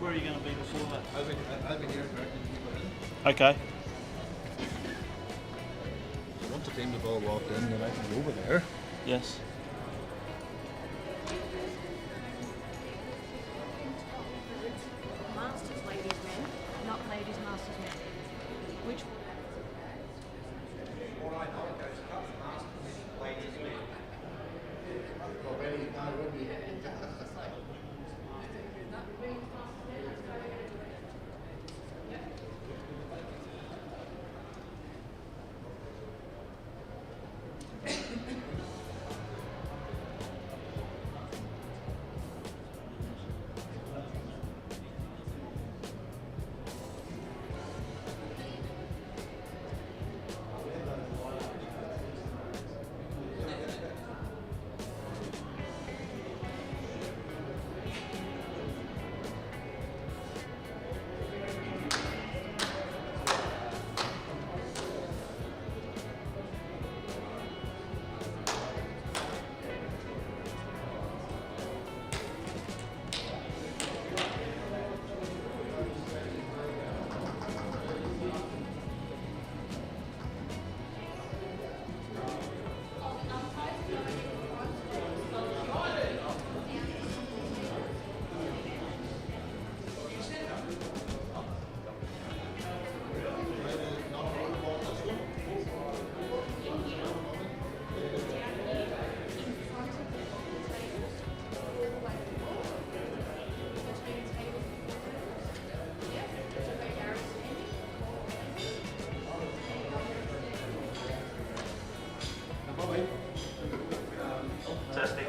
Where are you going to be before that? I've been here directing people in. Okay. So once the team have all walked in, then I can go over there. Yes. Masters, ladies, men, not ladies, masters, men. Which Testing.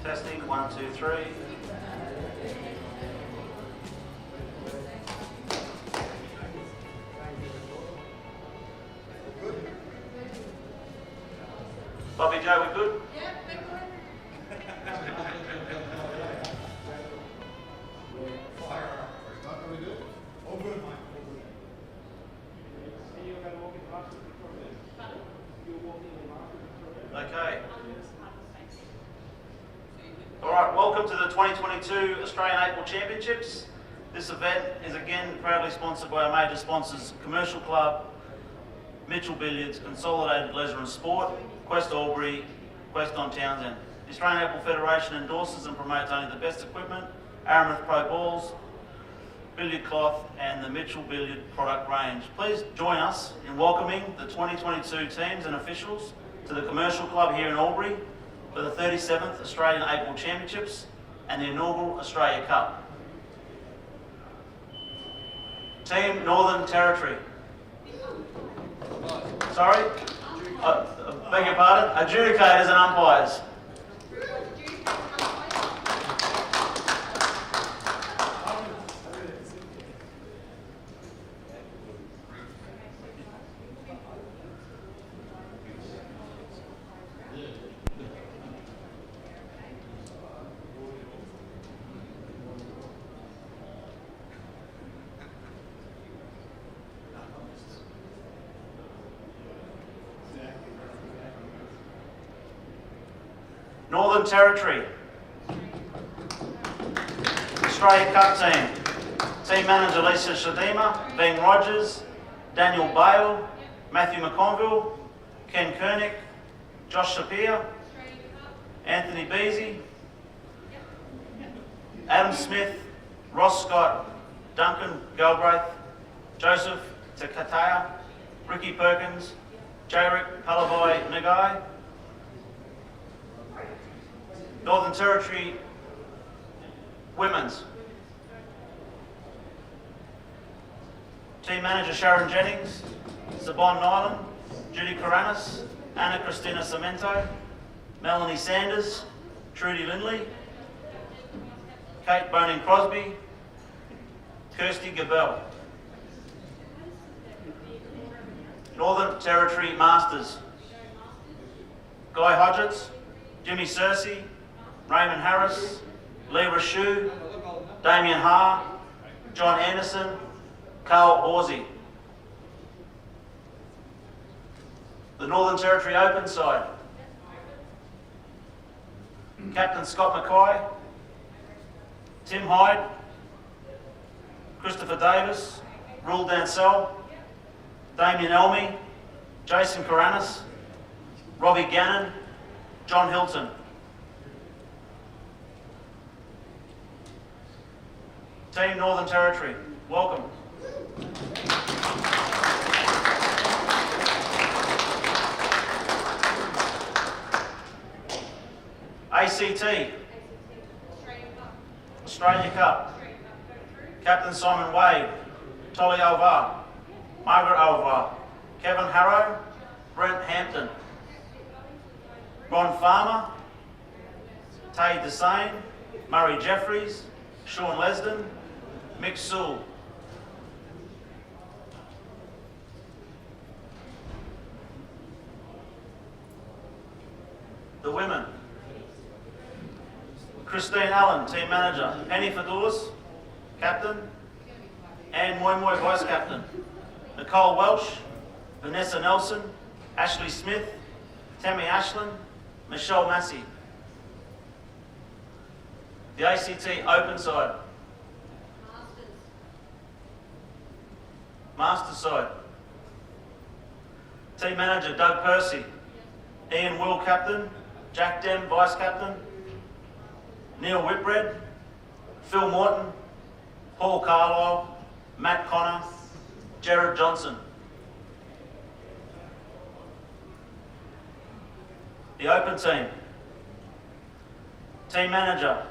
Testing, 1, 2, 3. Bobby Joe, we good? yeah, big one. Are we good? Oh, good, Mike. 2022 Australian Apple Championships. This event is again proudly sponsored by our major sponsors, Commercial Club, Mitchell Billiards, Consolidated Leisure and Sport, Quest Albury, Quest on Townsend. The Australian Apple Federation endorses and promotes only the best equipment, Aramuth Pro balls, billiard cloth and the Mitchell Billiard product range. Please join us in welcoming the 2022 teams and officials to the Commercial Club here in Albury for the 37th Australian Apple Championships and the inaugural Australia Cup. Team Northern Territory. Sorry? Beg your pardon? Adjudicators and umpires. Northern Territory. Australia Cup team. Team manager Lisa Shadima, Ben Rogers, Daniel Bale, Matthew McConville, Ken Koenig, Josh Shapiro, Anthony Beasy, Adam Smith, Ross Scott, Duncan Galbraith, Joseph Tekataya, Ricky Perkins, Jarek Palavai Nagai. Northern Territory Women's. Team manager Sharon Jennings, Sabon Nyland, Judy Karanis, Anna Christina Cemento, Melanie Sanders, Trudy Lindley, Kate Boning Crosby, Kirsty Gabel. Northern Territory Masters. Guy Hodgetts, Jimmy Searcy, Raymond Harris, Lee Rashu, Damien Ha, John Anderson, Carl Horsey. The Northern Territory Open side. Captain Scott Mackay, Tim Hyde, Christopher Davis, Rule Dansell, Damien Elmy, Jason Karanis, Robbie Gannon, John Hilton. Team Northern Territory, welcome. ACT, Australia Cup. Captain Simon Wade, Tolly Alvar, Margaret Alvar, Kevin Harrow, Brent Hampton, Ron Farmer, Tay Desane, Murray Jeffries, Sean Lesden, Mick Sewell. The women. Christine Allen, team manager. Penny Fadoulis, captain. Anne Moymoy, vice captain. Nicole Welsh, Vanessa Nelson, Ashley Smith, Tammy Ashland, Michelle Massey. The ACT Open side. Masters side. Team manager Doug Percy, Ian Will captain, Jack Dem vice captain, Neil Whitbread, Phil Morton, Paul Carlisle, Matt Connor, Jared Johnson. The Open team. Team manager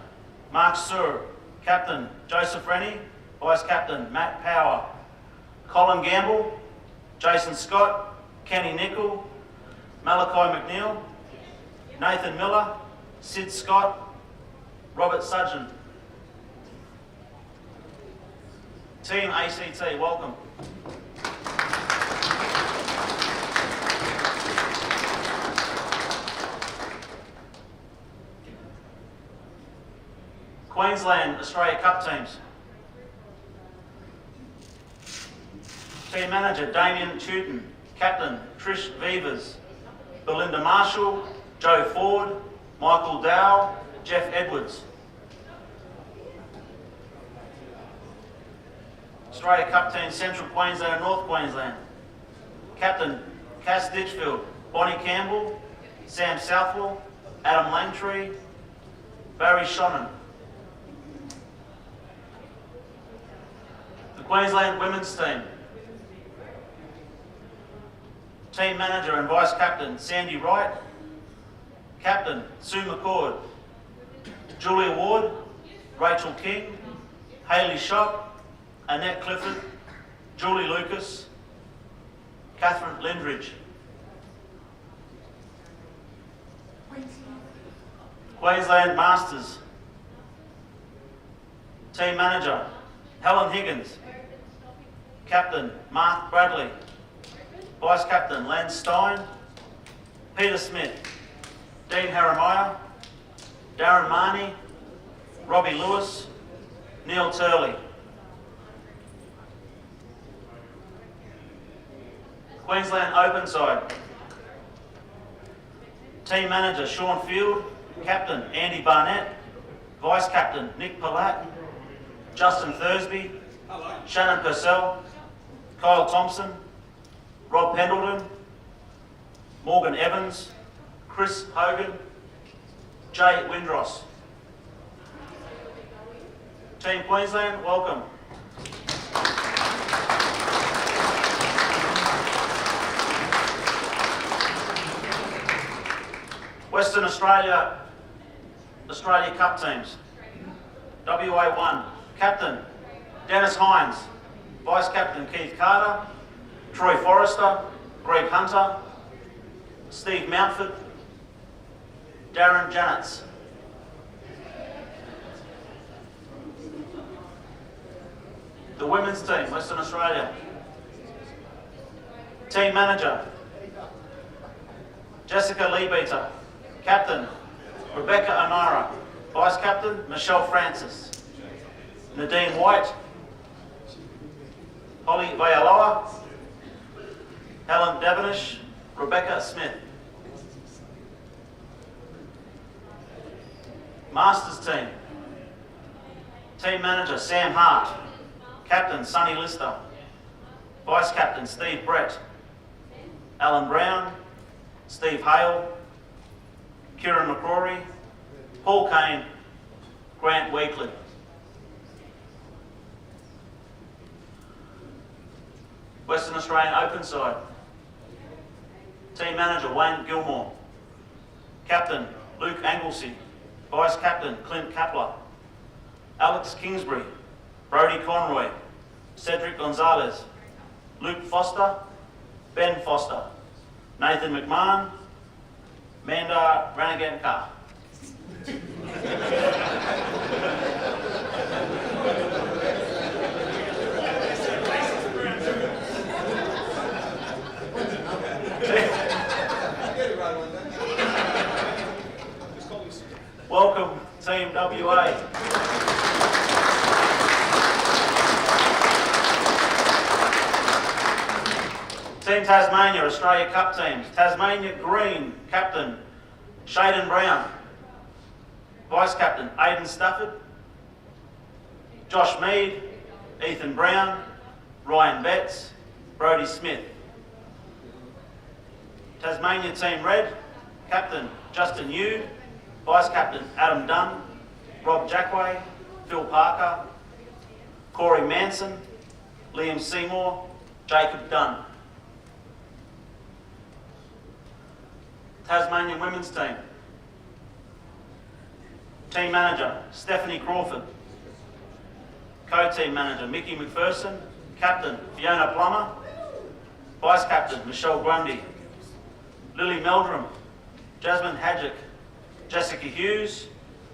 Mark Suhr, captain Joseph Rennie, vice captain Matt Power, Colin Gamble, Jason Scott, Kenny Nickel, Malachi McNeil, Nathan Miller, Sid Scott, Robert Sudgeon. Team ACT, welcome. Queensland Australia Cup teams. Team manager Damien Tooten, captain Trish Vivers, Belinda Marshall, Joe Ford, Michael Dow, Jeff Edwards. Australia Cup Team Central Queensland and North Queensland. Captain Cass Ditchfield, Bonnie Campbell, Sam Southwell, Adam Langtree, Barry Shonen. The Queensland Women's Team. Team Manager and Vice Captain Sandy Wright. Captain Sue McCord. Julia Ward, Rachel King, Hayley Shop, Annette Clifford, Julie Lucas, Catherine Lindridge. Queensland Masters. Team Manager Helen Higgins. Captain Mark Bradley. Vice Captain Len Stein, Peter Smith, Dean Haramiah, Darren Marnie, Robbie Lewis, Neil Turley. Queensland Open side. Team Manager Sean Field, Captain Andy Barnett, Vice Captain Nick Palat, Justin Thursby, Shannon Purcell, Kyle Thompson, Rob Pendleton, Morgan Evans, Chris Hogan, Jay Windross. Team Queensland, welcome. Western Australia, Australia Cup teams. WA 1, Captain Dennis Hines, Vice Captain Keith Carter, Troy Forrester, Greg Hunter, Steve Mountford, Darren Janetz. The women's team, Western Australia. Team Manager, Jessica Leebeater. Captain, Rebecca O'Nara. Vice Captain, Michelle Francis. Nadine White, Holly Vayaloa, Helen Devonish, Rebecca Smith. Masters team. Team Manager Sam Hart. Captain Sonny Lister. Vice Captain Steve Brett. Alan Brown, Steve Hale, Kieran McCrory, Paul Kane, Grant Weekly. Western Australian Open side. Team Manager Wayne Gilmore. Captain Luke Anglesey. Vice Captain Clint Kapler. Alex Kingsbury. Brodie Conroy. Cedric Gonzalez. Luke Foster. Ben Foster. Nathan McMahon. Manda Ranaganka. Welcome, Team WA. Team Tasmania, Australia Cup teams. Tasmania Green, Captain Shaden Brown. Vice Captain Aidan Stafford. Josh Mead, Ethan Brown, Ryan Betts, Brodie Smith. Tasmania Team Red, Captain Justin Yu. Vice Captain Adam Dunn, Rob Jackway, Phil Parker, Corey Manson, Liam Seymour, Jacob Dunn. Tasmanian Women's Team. Team Manager Stephanie Crawford. Co-Team Manager Mickey McPherson, Captain Fiona Plummer, Vice Captain Michelle Grundy, Lily Meldrum, Jasmine Hadjick, Jessica Hughes,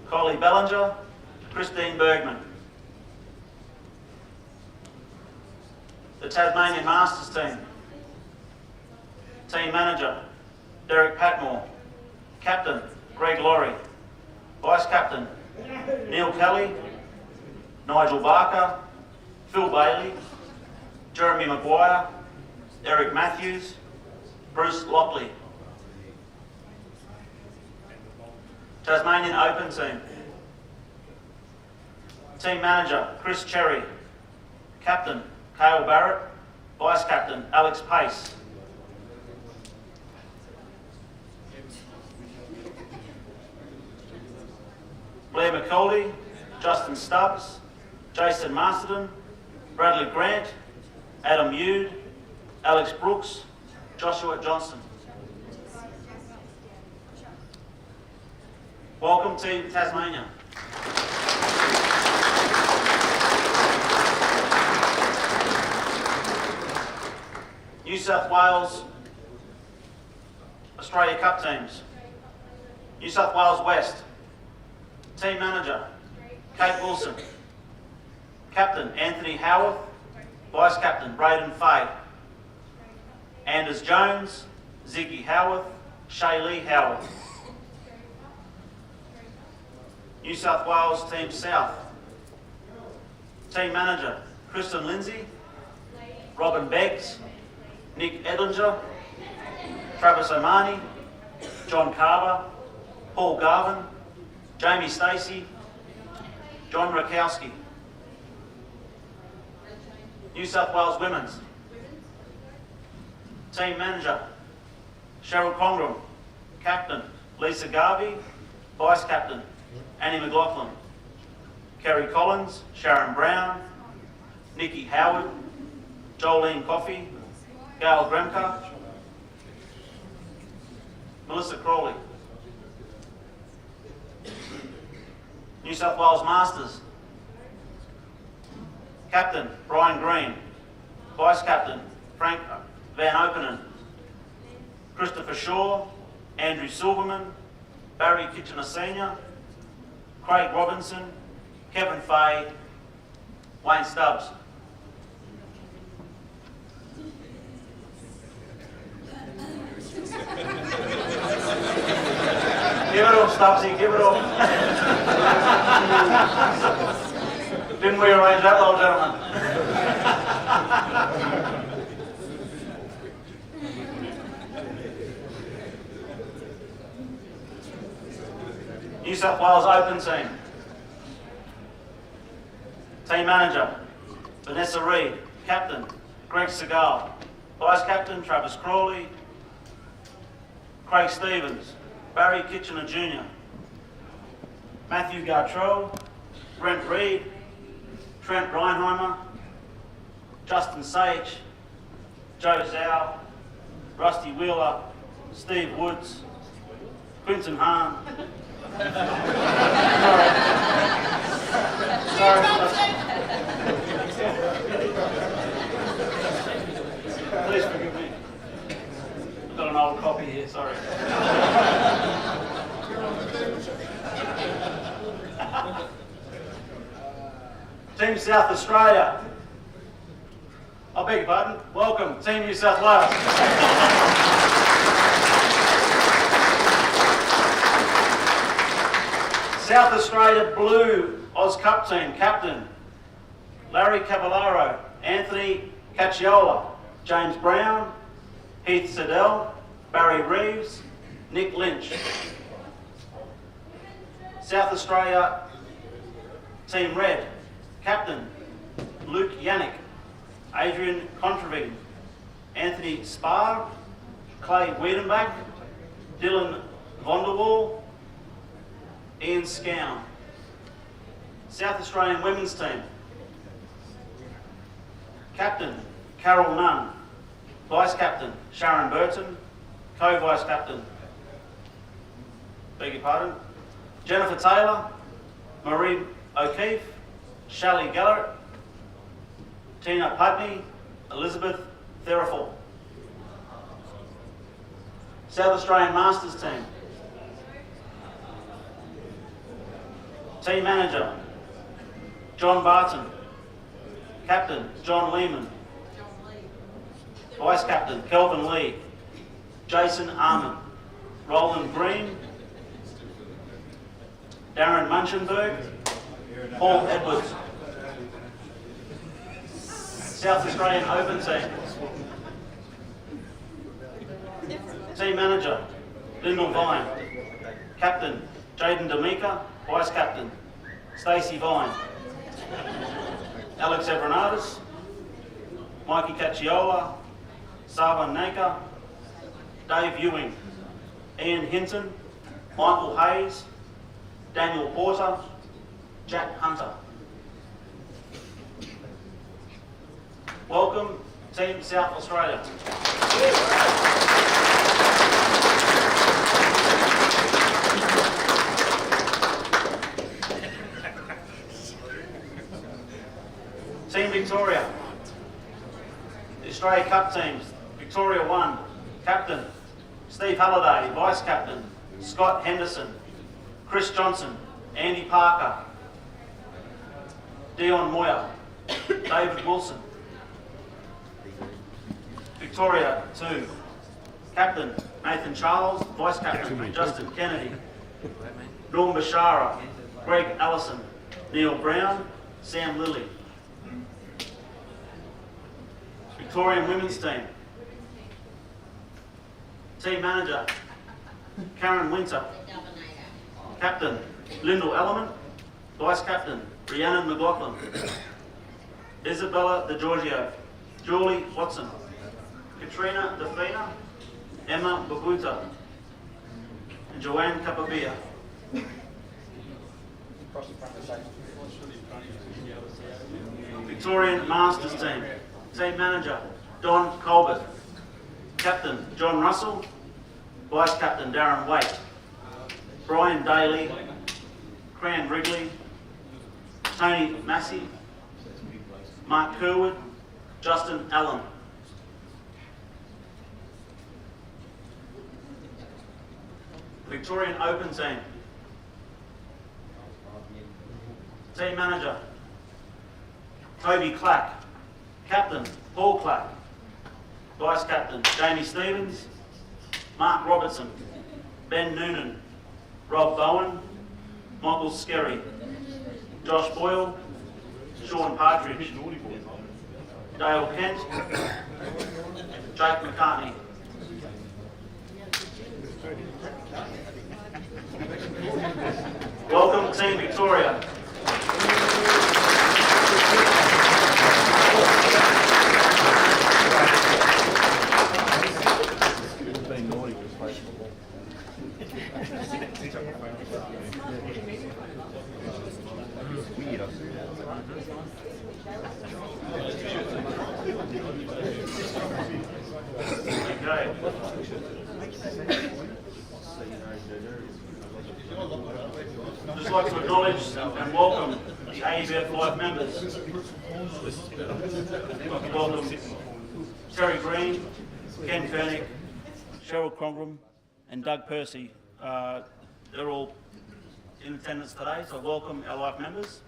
Kylie Bellinger, Christine Bergman. The Tasmanian Masters Team. Team Manager Derek Patmore, Captain Greg Laurie, Vice Captain Neil Kelly, Nigel Barker, Phil Bailey, Jeremy Maguire, Eric Matthews, Bruce Lockley. Tasmanian Open Team. Team Manager Chris Cherry, Captain, Cale Barrett. Vice Captain, Alex Pace. Blair McCauley, Justin Stubbs, Jason Masterton, Bradley Grant, Adam Ude, Alex Brooks, Joshua Johnston. Welcome Team Tasmania. New South Wales Australia Cup teams. New South Wales West. Team Manager, Kate Wilson. Captain, Anthony Howarth. Vice Captain, Braden Fay. Anders Jones, Ziggy Howarth, Shaylee Howarth. New South Wales Team South. Team Manager, Kristen Lindsay. Robin Beggs. Nick Edlinger. Travis Omani. John Carver. Paul Garvin. Jamie Stacey. John Rakowski. New South Wales Women's. Team Manager, Cheryl Congram. Captain, Lisa Garvey. Vice Captain, Annie McLaughlin. Kerry Collins, Sharon Brown. Nikki Howard. Jolene Coffey. Gail Gremka. Melissa Crawley. New South Wales Masters. Captain, Brian Green. Vice Captain, Frank Van Openen. Christopher Shaw. Andrew Silverman. Barry Kitchener Senior. Craig Robinson. Kevin Fay. Wayne Stubbs. Give it up, Stubbsy, give it up. Didn't we arrange that, old gentleman? New South Wales Open team. Team Manager, Vanessa Reid. Captain, Greg Segal. Vice Captain, Travis Crawley. Craig Stevens. Barry Kitchener Jr. Matthew Gartrell. Brent Reid. Trent Reinheimer. Justin Sage. Joe Zhao. Rusty Wheeler. Steve Woods. Quinton Hahn. Sorry. Please forgive me. I've got an old copy here, sorry. Team South Australia. I beg your pardon. Welcome, Team New South Wales. South Australia Blue Oz Cup team. Captain, Larry Cavallaro, Anthony Cacciola, James Brown, Heath Siddell, Barry Reeves, Nick Lynch. South Australia Team Red. Captain, Luke Yannick, Adrian Contravig, Anthony Spar, Clay Wiedenbach, Dylan Vonderwall, Ian Scown. South Australian Women's Team. Captain, Carol Nunn. Vice Captain, Sharon Burton. Co-Vice Captain, beg your pardon, Jennifer Taylor, Marie O'Keefe, Shelley Gellert, Tina Putney, Elizabeth Therafall. South Australian Masters Team. Team Manager, John Barton. Captain, John Lehman. Vice Captain, Kelvin Lee. Jason Armand. Roland Green. Darren Munchenberg. Paul Edwards. South Australian Open Team. Team Manager, Lyndall Vine. Captain, Jaden D'Amica. Vice Captain, Stacey Vine. Alex Evernardis. Mikey Cacciola, Sava Naka, Dave Ewing, Ian Hinton, Michael Hayes, Daniel Porter, Jack Hunter. Welcome, Team South Australia. Team Victoria. The Australia Cup teams. Victoria 1, Captain Steve Halliday, Vice Captain Scott Henderson, Chris Johnson, Andy Parker, Dion Moyer, David Wilson. Victoria 2, Captain Nathan Charles, Vice Captain Justin Kennedy, Norm Bashara, Greg Allison, Neil Brown, Sam Lilly. Victorian Women's Team. Team Manager, Karen Winter. Captain, Lyndall Ellerman. Vice Captain, Rhiannon McLaughlin. Isabella DeGiorgio. Julie Watson. Katrina Defina. Emma Babuta. And Joanne Capabia. Victorian Masters Team. Team Manager, Don Colbert. Captain, John Russell. Vice Captain, Darren Waite. Brian Daly. Cran Wrigley. Tony Massey. Mark Kerwood. Justin Allen. Victorian Open Team. Team Manager, Toby Clack. Captain, Paul Clack. Vice Captain, Jamie Stevens. Mark Robertson. Ben Noonan. Rob Bowen. Michael Skerry. Josh Boyle. Sean Partridge. Dale Kent. Jake McCartney. Welcome, Team Victoria. Okay. I'd just like to acknowledge and welcome the AEBF Life members. I'd like to welcome Terry Green, Ken Fernick, Cheryl Crongram and Doug Percy. They're all in attendance today, so welcome our Life members.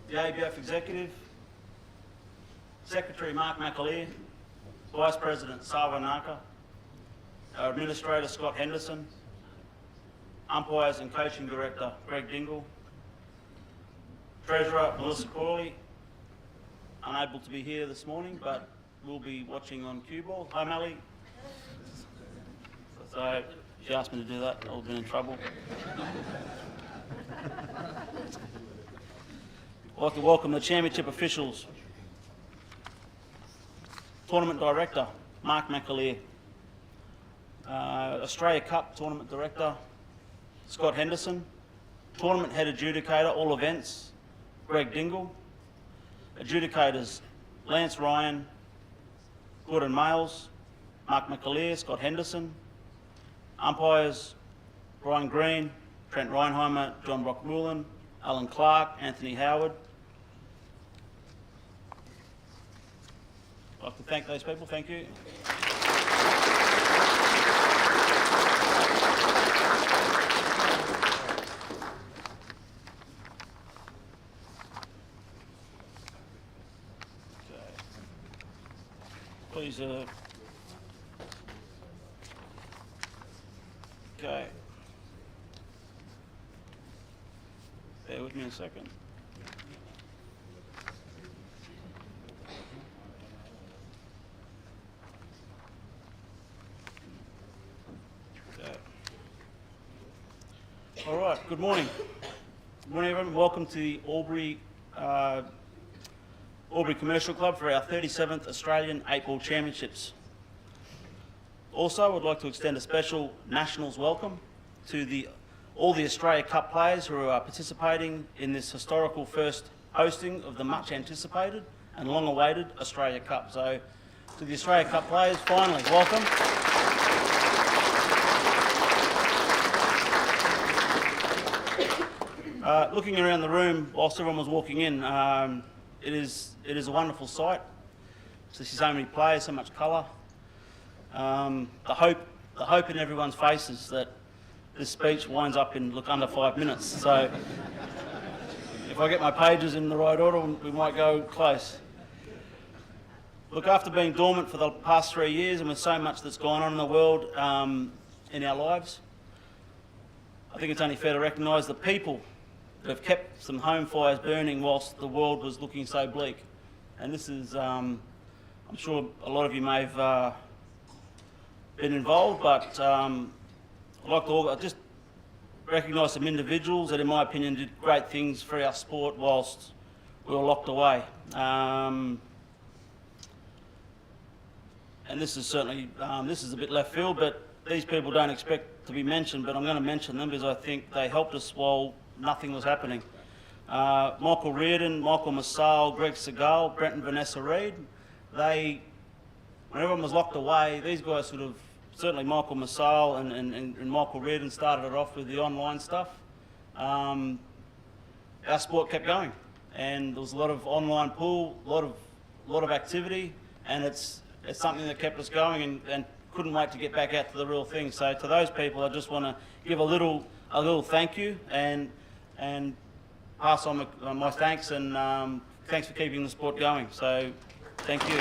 The AEBF Executive, Secretary Mark McAleer, Vice President Sava Naka, our Administrator Scott Henderson, Umpires and Coaching Director Greg Dingle, Treasurer Melissa Corley, unable to be here this morning but will be watching on Cueball. Hi Melly. So she asked me to do that, I would have been in trouble. I'd like to welcome the championship officials. Tournament Director, Mark McAleer. Australia Cup Tournament Director, Scott Henderson. Tournament Head Adjudicator, all events, Greg Dingle. Adjudicators, Lance Ryan, Gordon Males, Mark McAleer, Scott Henderson. Umpires, Brian Green, Trent Reinheimer, John Brockmullen, Alan Clark, Anthony Howard. I'd like to thank those people, thank you. Okay. Please, okay. Bear with me a second. All right, good morning. Good morning, everyone. Welcome to the Albury Commercial Club for our 37th Australian 8-Ball Championships. Also, I'd like to extend a special Nationals welcome to all the Australia Cup players who are participating in this historical first hosting of the much anticipated and long awaited Australia Cup. So, to the Australia Cup players, finally, welcome. Looking around the room whilst everyone was walking in, it is a wonderful sight to see so many players, so much colour. The hope in everyone's faces that this speech winds up in under 5 minutes. So if I get my pages in the right order, we might go close. Look, after being dormant for the past 3 years and with so much that's gone on in the world in our lives, I think it's only fair to recognise the people that have kept some home fires burning whilst the world was looking so bleak. And this is, I'm sure a lot of you may have been involved, but I'd like to just recognise some individuals that, in my opinion, did great things for our sport whilst we were locked away. And this is certainly, this is a bit left field, but these people don't expect to be mentioned, but I'm going to mention them because I think they helped us while nothing was happening. Michael Reardon, Michael Massal, Greg Segal, Brent and Vanessa Reid, when everyone was locked away, these guys sort of, certainly Michael Massal and Michael Reardon started it off with the online stuff. Our sport kept going, and there was a lot of online pool, a lot of activity, and it's something that kept us going and couldn't wait to get back out to the real thing. So to those people, I just want to give a little thank you and pass on my thanks and thanks for keeping the sport going. So thank you.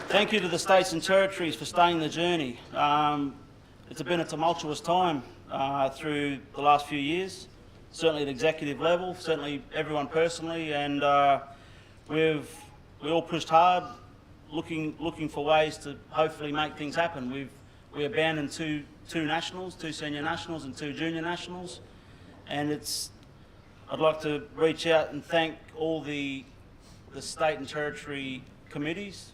Thank you to the states and territories for staying the journey. It's been a tumultuous time through the last few years, certainly at executive level, certainly everyone personally, and we all pushed hard, looking for ways to hopefully make things happen. We abandoned two nationals, 2 senior nationals and 2 junior nationals, and I'd like to reach out and thank all the state and territory committees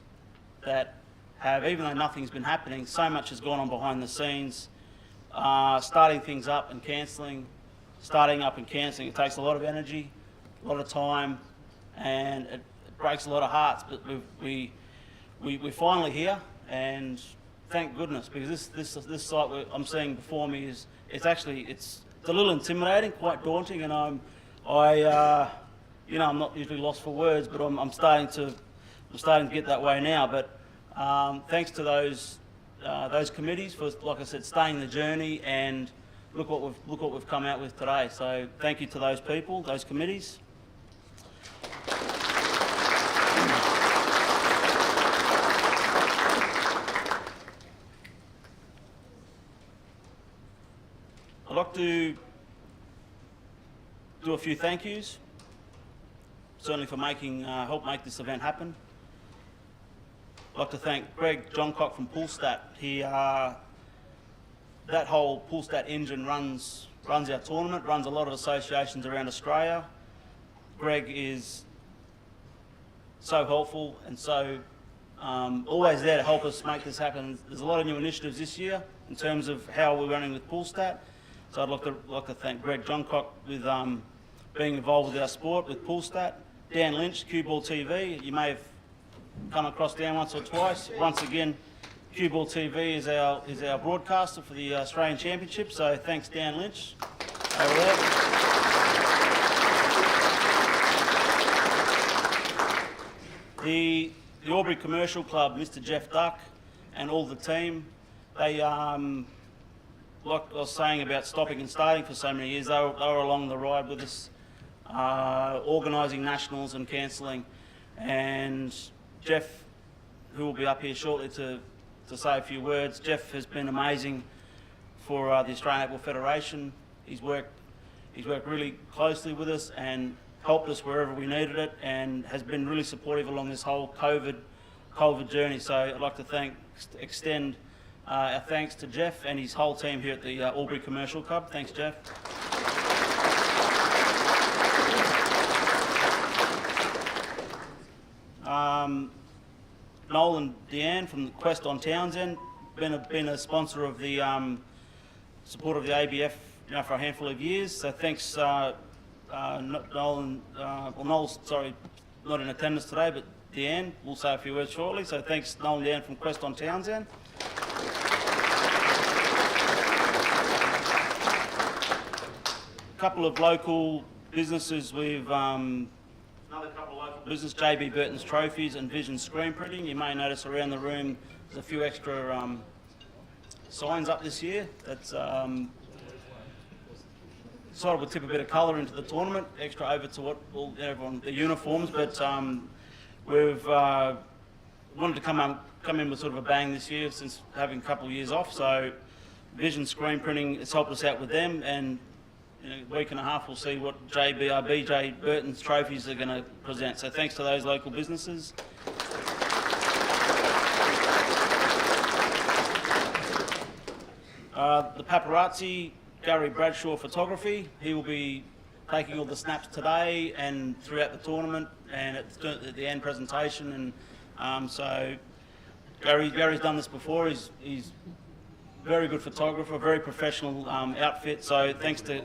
that have, even though nothing's been happening, so much has gone on behind the scenes, starting things up and cancelling, starting up and cancelling. It takes a lot of energy, a lot of time, and it breaks a lot of hearts, but we're finally here, and thank goodness, because this site I'm seeing before me it's a little intimidating, quite daunting, and I'm not usually lost for words, but I'm starting to get that way now. But thanks to those committees for, like I said, staying the journey, and look what we've come out with today. So thank you to those people, those committees. I'd like to do a few thank yous, certainly for help make this event happen. I'd like to thank Greg Johncock from Poolstat. That whole Poolstat engine runs our tournament, runs a lot of associations around Australia. Greg is so helpful and so always there to help us make this happen. There's a lot of new initiatives this year in terms of how we're running with Poolstat. So I'd like to thank Greg Johncock with being involved with our sport, with Poolstat. Dan Lynch, CueballTV. You may have come across Dan once or twice. Once again, CueballTV is our broadcaster for the Australian Championship. So thanks, Dan Lynch, over there. The Albury Commercial Club, Mr. Jeff Duck, and all the team, they like I was saying about stopping and starting for so many years, they were along the ride with us, organising nationals and cancelling. And Jeff, who will be up here shortly to say a few words, Jeff has been amazing for the Australian Netball Federation. He's worked really closely with us and helped us wherever we needed it, and has been really supportive along this whole COVID journey. So I'd like to extend Our thanks to Jeff and his whole team here at the Albury Commercial Club. Thanks, Jeff. Noel and Deanne from Quest on Townsend been a sponsor of the support of the AEBF for a handful of years. So thanks, Noel and Noel's not in attendance today, but Deanne will say a few words shortly. So thanks, Noel and Deanne from Quest on Townsend. A couple of local businesses with another couple of local business, JB Burton's Trophies and Vision Screen Printing. You may notice around the room there's a few extra signs up this year. That's sort of will tip a bit of colour into the tournament, extra over to what everyone the uniforms. But we've wanted to come in with sort of a bang this year since having a couple of years off. So Vision Screen Printing has helped us out with them, and in a week and a half we'll see what BJ Burton's Trophies are going to present. So thanks to those local businesses. The paparazzi, Gary Bradshaw Photography, he will be taking all the snaps today and throughout the tournament and at the end presentation. And so Gary's done this before. He's very good photographer, very professional outfit. So thanks to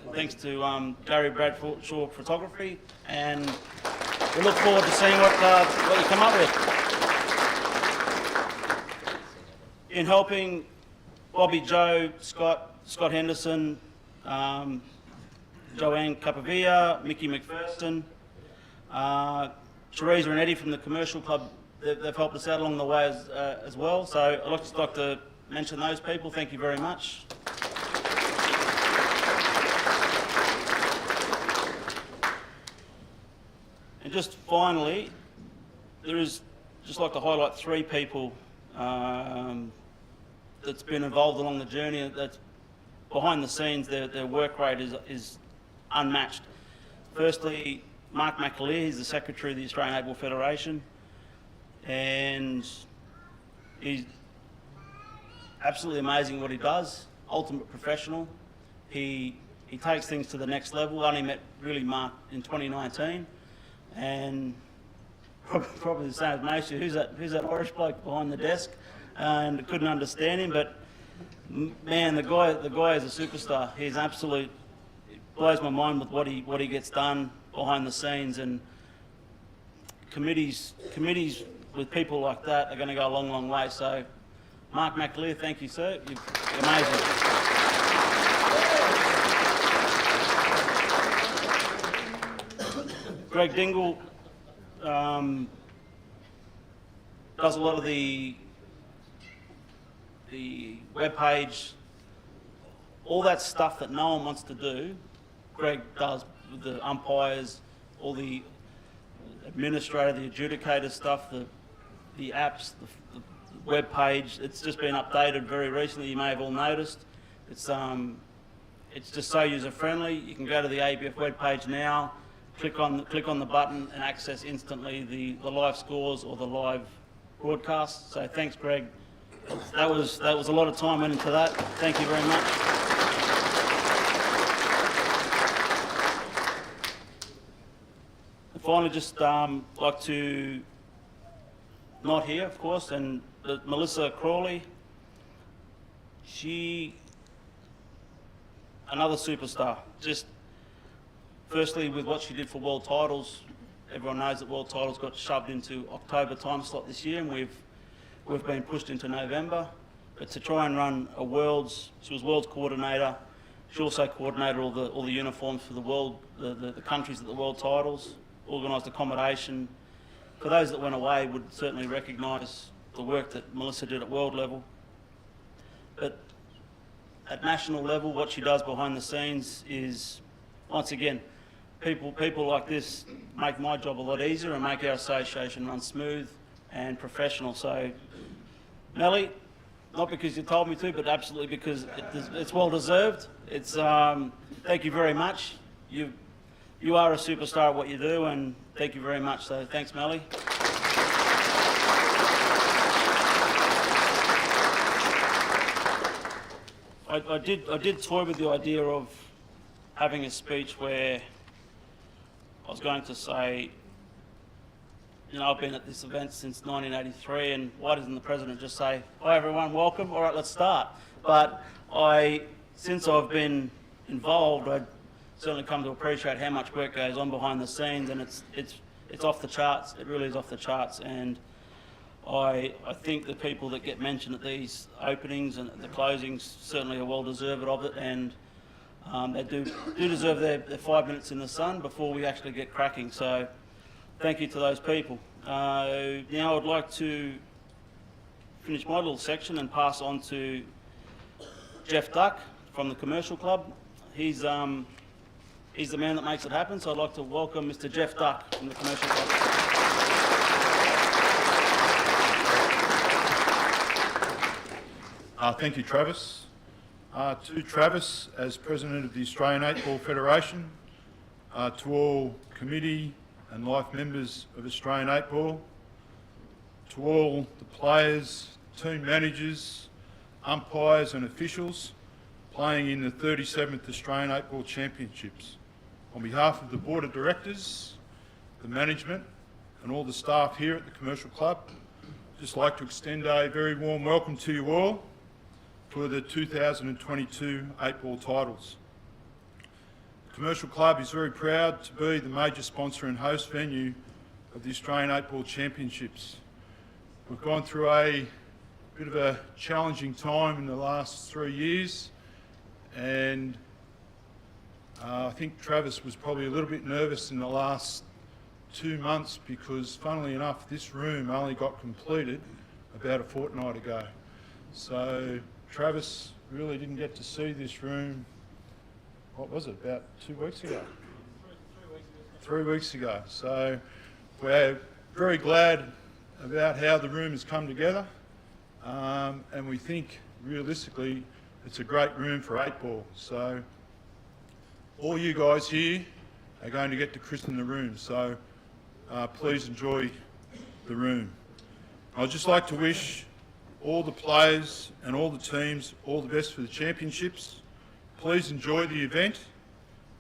Gary Bradshaw Photography, and we look forward to seeing what you come up with. In helping, Bobby Joe, Scott Henderson, Joanne Capavia, Mickey McPherson, Teresa and Eddie from the Commercial Club, they've helped us out along the way as well. So I'd just like to mention those people. Thank you very much. And just finally, there is just like to highlight three people that's been involved along the journey. That's behind the scenes, their work rate is unmatched. Firstly, Mark McAleer, he's the Secretary of the Australian AEBF Federation, and he's absolutely amazing what he does, ultimate professional. He takes things to the next level. I only met really Mark in 2019, and probably the same as Macy, who's that Irish bloke behind the desk, and couldn't understand him, but man, the guy is a superstar. He's absolute, it blows my mind with what he gets done behind the scenes, and committees with people like that are going to go a long, long way. So Mark McAleer, thank you, sir. You're amazing. Greg Dingle does a lot of the web page, all that stuff that no one wants to do. Greg does with the umpires, all the administrator, the adjudicator stuff, the apps, the web page. It's just been updated very recently. You may have all noticed. It's just so user friendly. You can go to the AEBF web page now, click on the button, and access instantly the live scores or the live broadcast. So thanks, Greg. That was a lot of time went into that. Thank you very much. And finally, just like to not here, of course, and Melissa Crawley. She another superstar. Just firstly with what she did for World Titles. Everyone knows that World Titles got shoved into October time slot this year, and we've been pushed into November. But to try and run she was World's coordinator. She also coordinated all the uniforms for the countries at the World Titles, organised accommodation. For those that went away would certainly recognise the work that Melissa did at world level. But at national level, what she does behind the scenes is, once again, people like this make my job a lot easier and make our association run smooth and professional. So, Melly, not because you told me to, but absolutely because it's well deserved. It's thank you very much. You are a superstar at what you do, and thank you very much. So, thanks, Melly. I did toy with the idea of having a speech where I was going to say, you know, I've been at this event since 1983, and why doesn't the president just say, "Hi everyone, welcome. All right, let's start." But since I've been involved, I certainly come to appreciate how much work goes on behind the scenes, and it's off the charts. It really is off the charts, and I think the people that get mentioned at these openings and the closings certainly are well deserved of it, and they do deserve their 5 minutes in the sun before we actually get cracking. So thank you to those people. Now I'd like to finish my little section and pass on to Jeff Duck from the Commercial Club. He's the man that makes it happen, so I'd like to welcome Mr. Jeff Duck from the Commercial Club. Thank you, Travis. To Travis, as President of the Australian 8-Ball Federation, to all committee and life members of Australian 8-Ball, to all the players, team managers, umpires and officials playing in the 37th Australian 8-Ball Championships. On behalf of the Board of Directors, the management and all the staff here at the Commercial Club, I'd just like to extend a very warm welcome to you all for the 2022 8-Ball titles. The Commercial Club is very proud to be the major sponsor and host venue of the Australian 8-Ball Championships. We've gone through a bit of a challenging time in the last 3 years, and I think Travis was probably a little bit nervous in the last 2 months because, funnily enough, this room only got completed about a fortnight ago. So Travis really didn't get to see this room, what was it, about 2 weeks ago? 3 weeks ago. So we're very glad about how the room has come together, and we think realistically it's a great room for 8-Ball. So all you guys here are going to get to christen the room, so please enjoy the room. I'd just like to wish all the players and all the teams all the best for the championships. Please enjoy the event,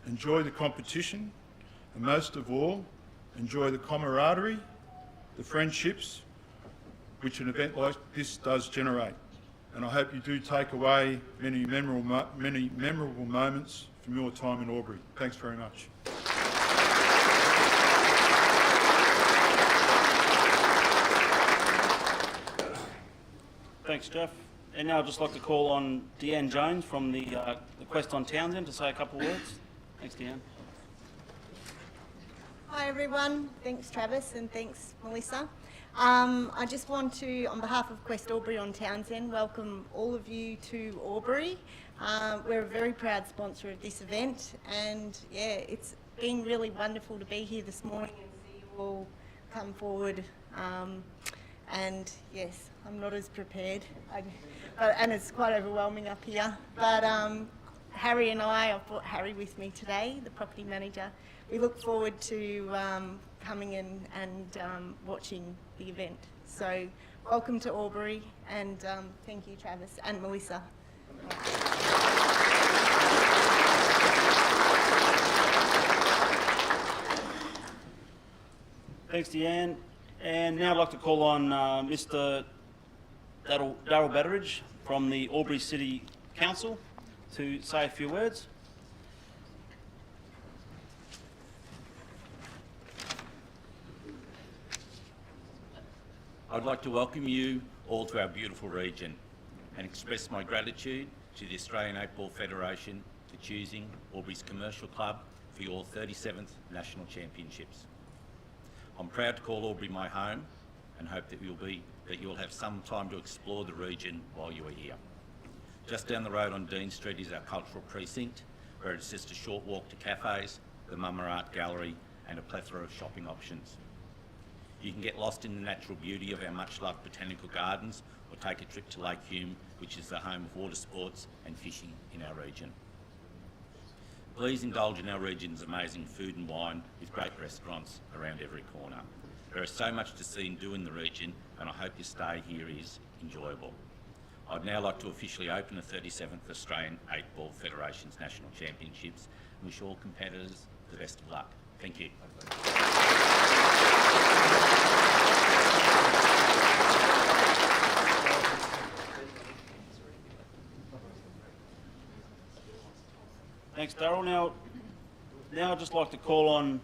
enjoy the competition, and most of all, enjoy the camaraderie, the friendships which an event like this does generate. And I hope you do take away many memorable moments from your time in Albury. Thanks very much. Thanks, Jeff. And now I'd just like to call on Deanne Jones from the Quest on Townsend to say a couple of words. Thanks, Deanne. Hi everyone, thanks Travis and thanks Melissa. I just want to, on behalf of Quest Albury on Townsend, welcome all of you to Albury. We're a very proud sponsor of this event, and yeah, it's been really wonderful to be here this morning and see you all come forward. And yes, I'm not as prepared, and it's quite overwhelming up here. But Harry and I've brought Harry with me today, the property manager. We look forward to coming in and watching the event. So welcome to Albury, and thank you, Travis and Melissa. Thanks, Deanne. And now I'd like to call on Mr. Darryl Batteridge from the Albury City Council to say a few words. I'd like to welcome you all to our beautiful region and express my gratitude to the Australian 8-Ball Federation for choosing Albury's Commercial Club for your 37th National Championships. I'm proud to call Albury my home and hope that you'll have some time to explore the region while you are here. Just down the road on Dean Street is our cultural precinct, where it's just a short walk to cafes, the Mama Art Gallery and a plethora of shopping options. You can get lost in the natural beauty of our much-loved botanical gardens or take a trip to Lake Hume, which is the home of water sports and fishing in our region. Please indulge in our region's amazing food and wine with great restaurants around every corner. There is so much to see and do in the region, and I hope your stay here is enjoyable. I'd now like to officially open the 37th Australian 8-Ball Federation's National Championships and wish all competitors the best of luck. Thank you. Thanks, Darryl. Now I'd just like to call on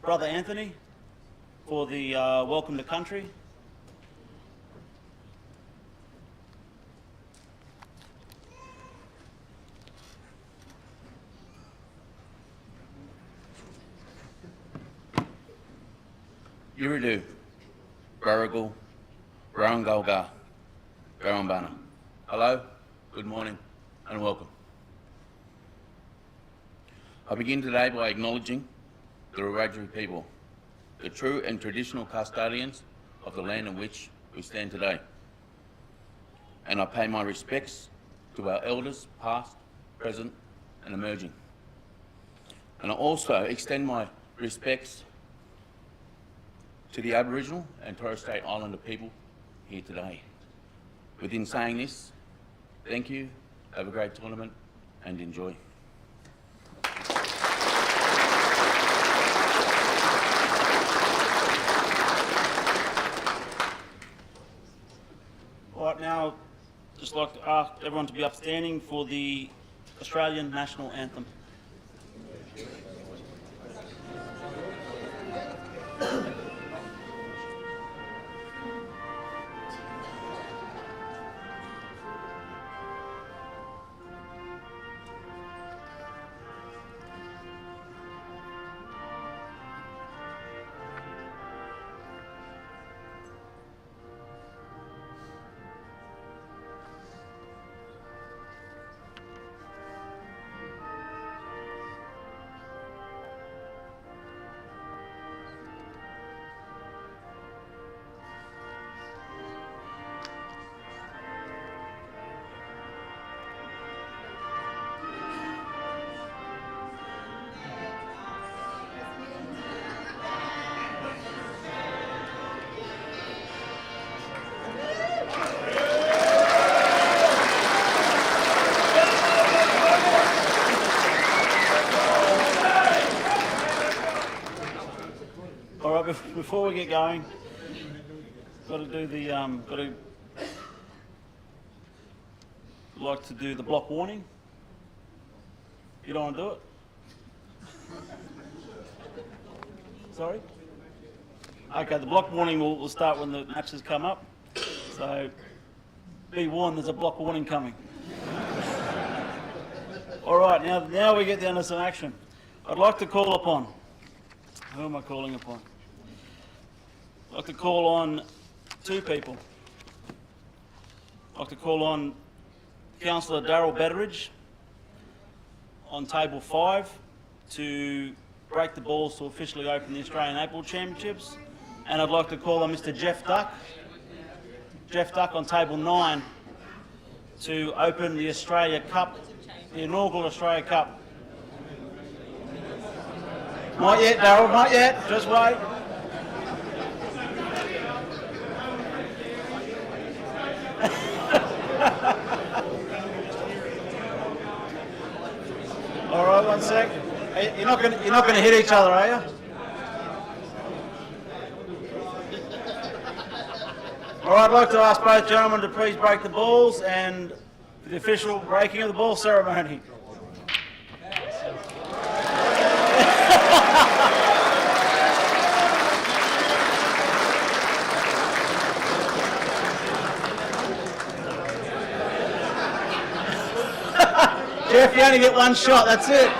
Brother Anthony for the welcome to country. Yuridu, Barragal, Barangolga, Garambana. Hello, good morning, and welcome. I begin today by acknowledging the Wiradjuri people, the true and traditional custodians of the land on which we stand today. And I pay my respects to our elders, past, present, and emerging. And I also extend my respects to the Aboriginal and Torres Strait Islander people here today. Within saying this, thank you, have a great tournament, and enjoy. All right, now just like to ask everyone to be upstanding for the Australian National Anthem. Before we get going, got to do the like to do the block warning. You don't want to do it? Sorry? Okay, the block warning will start when the matches come up. So be warned, there's a block warning coming. All right, now we get down to some action. I'd like to call upon, who am I calling upon? I'd like to call on two people. I'd like to call on Councillor Darryl Betteridge on table 5 to break the balls to officially open the Australian 8-Ball Championships. And I'd like to call on Mr. Jeff Duck on table 9 to open the Australia Cup, the inaugural Australia Cup. Not yet, Darryl, not yet, just wait. All right, one sec. You're not going to hit each other, are you? All right, I'd like to ask both gentlemen to please break the balls and the official breaking of the ball ceremony. Jeff, you only get one shot, that's it.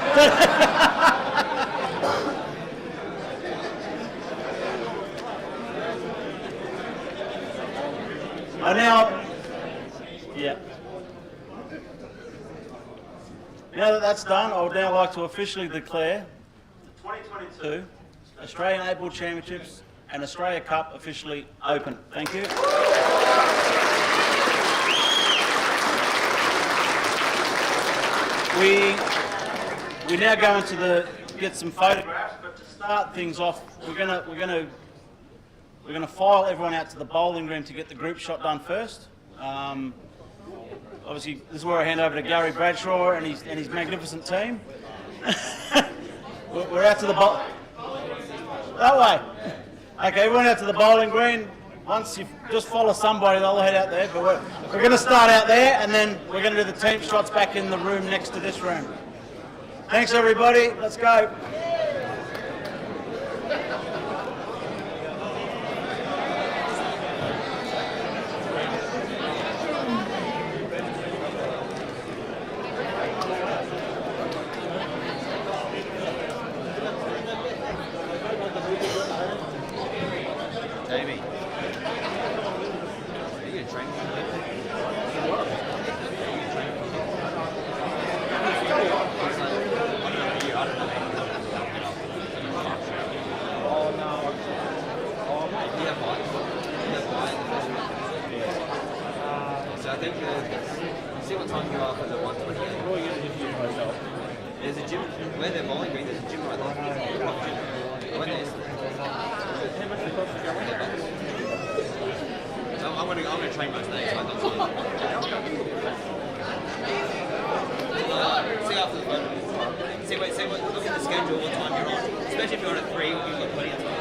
Now that that's done, I would now like to officially declare the 2022 Australian 8-Ball Championships and Australia Cup officially open. Thank you. We now go into get some photographs, but to start things off, we're gonna we're going to file everyone out to the bowling green to get the group shot done first. Obviously, this is where I hand over to Gary Bradshaw and his magnificent team. We're out to the bowl. That way. Okay, everyone out to the bowling green. Once you just follow somebody, they'll head out there. But we're going to start out there, and then we're going to do the team shots back in the room next to this room. Thanks, everybody. Let's go. Jamie. Are you going to train So I think see what time you are for the 128. There's a gym where they're bowling green. There's a gym right there. I went there. So I'm gonna train most days. So I don't see after the photo. See what. Look at the schedule. What time you're on. Especially if you're on at 3, you've got plenty of time.